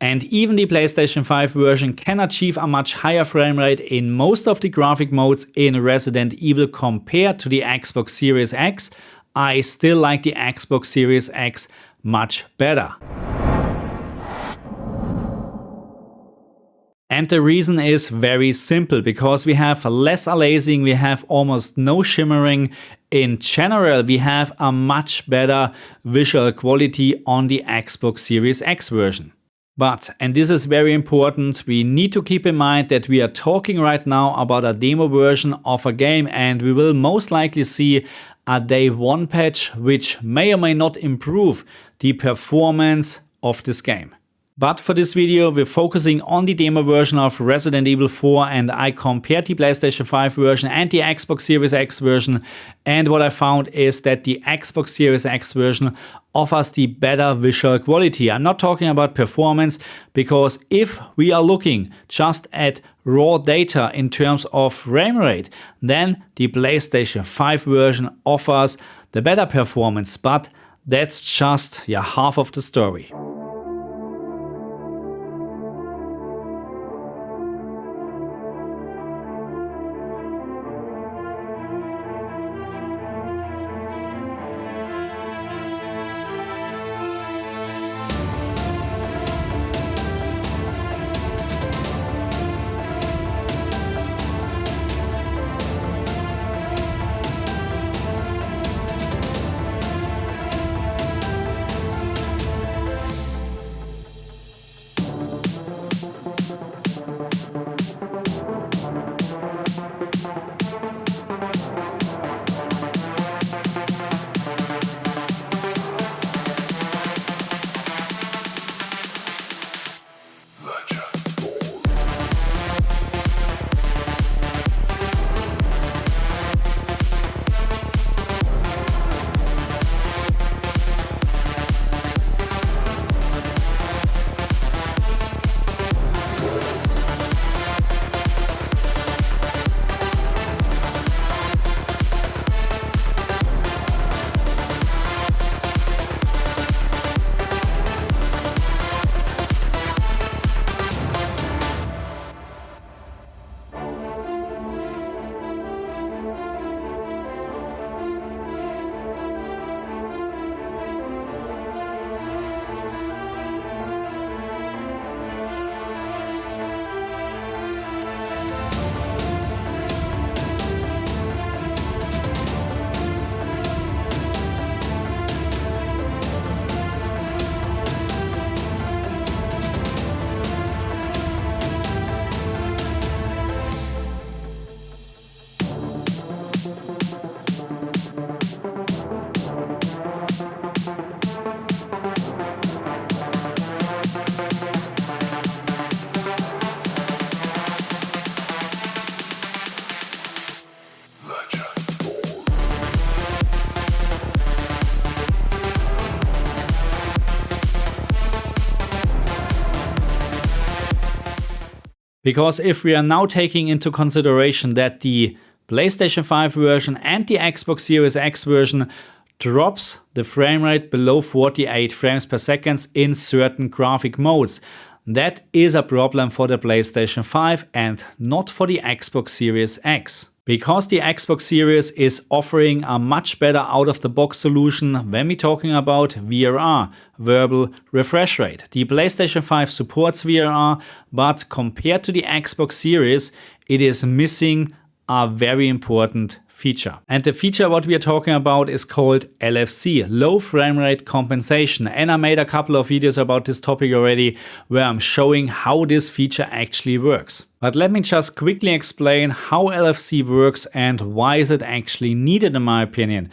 And even the PlayStation 5 version can achieve a much higher frame rate in most of the graphic modes in Resident Evil compared to the Xbox Series X. I still like the Xbox Series X much better. And the reason is very simple, because we have less aliasing, we have almost no shimmering. In general, we have a much better visual quality on the Xbox Series X version. But, and this is very important, we need to keep in mind that we are talking right now about a demo version of a game, and we will most likely see a day one patch which may or may not improve the performance of this game. But for this video, we're focusing on the demo version of Resident Evil 4, and I compared the PlayStation 5 version and the Xbox Series X version. And what I found is that the Xbox Series X version offers the better visual quality. I'm not talking about performance, because if we are looking just at raw data in terms of frame rate, then the PlayStation 5 version offers the better performance. But that's just half of the story. Because if we are now taking into consideration that the PlayStation 5 version and the Xbox Series X version drops the frame rate below 48 frames per second in certain graphic modes, that is a problem for the PlayStation 5 and not for the Xbox Series X. Because the Xbox Series is offering a much better out-of-the-box solution when we're talking about VRR, verbal refresh rate. The PlayStation 5 supports VRR, but compared to the Xbox Series, it is missing a very important feature. And the feature what we are talking about is called LFC, low frame rate compensation. And I made a couple of videos about this topic already where I'm showing how this feature actually works. But let me just quickly explain how LFC works and why is it actually needed in my opinion.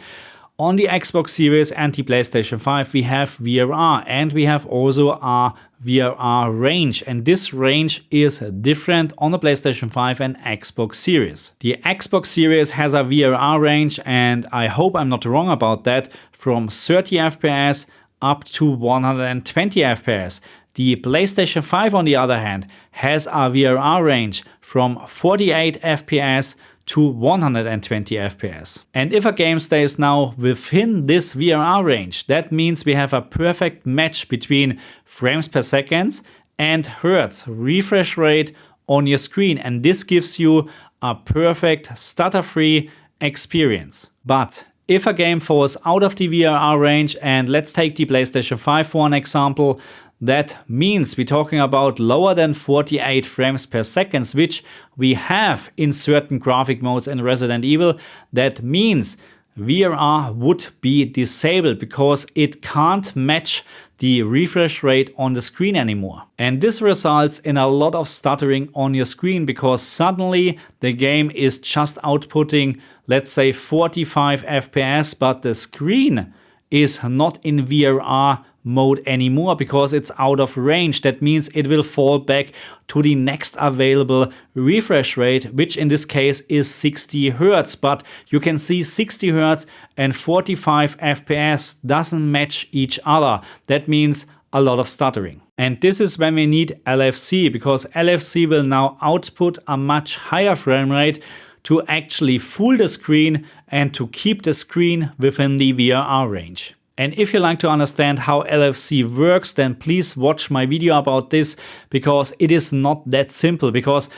On the Xbox Series and the PlayStation 5 we have VRR and we have also a VRR range, and this range is different on the PlayStation 5 and Xbox Series. The Xbox Series has a VRR range, and I hope I'm not wrong about that, from 30 FPS up to 120 FPS. The PlayStation 5 on the other hand has a VRR range from 48 FPS to 120 FPS. And if a game stays now within this VRR range, that means we have a perfect match between frames per second and hertz refresh rate on your screen, and this gives you a perfect stutter-free experience. But if a game falls out of the VRR range, and let's take the PlayStation 5 for an example, that means we're talking about lower than 48 frames per second, which we have in certain graphic modes in Resident Evil. That means VRR would be disabled because it can't match the refresh rate on the screen anymore. And this results in a lot of stuttering on your screen because suddenly the game is just outputting, let's say 45 FPS, but the screen is not in VRR mode anymore because it's out of range. That means it will fall back to the next available refresh rate, which in this case is 60 Hz. But you can see 60 Hz and 45 FPS doesn't match each other. That means a lot of stuttering. And this is when we need LFC, because LFC will now output a much higher frame rate to actually fool the screen and to keep the screen within the VRR range. And if you like to understand how LFC works, then please watch my video about this, because it is not that simple, because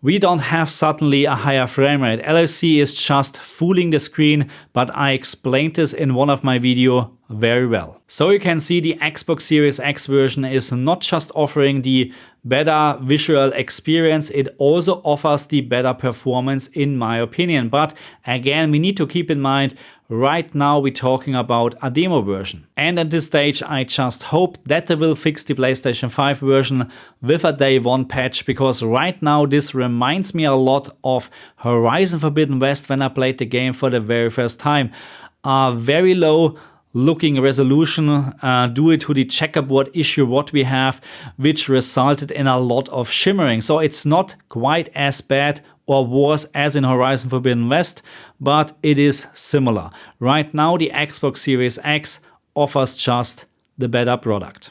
we don't have suddenly a higher frame rate. LFC is just fooling the screen, but I explained this in one of my videos very well. So you can see the Xbox Series X version is not just offering the better visual experience, it also offers the better performance in my opinion. But again, we need to keep in mind, right now we're talking about a demo version. And at this stage, I just hope that they will fix the PlayStation 5 version with a day one patch, because right now this reminds me a lot of Horizon Forbidden West when I played the game for the very first time. A very low looking resolution due to the checkerboard issue what we have, which resulted in a lot of shimmering. So it's not quite as bad or worse as in Horizon Forbidden West, but it is similar. Right now the Xbox Series X offers just the better product.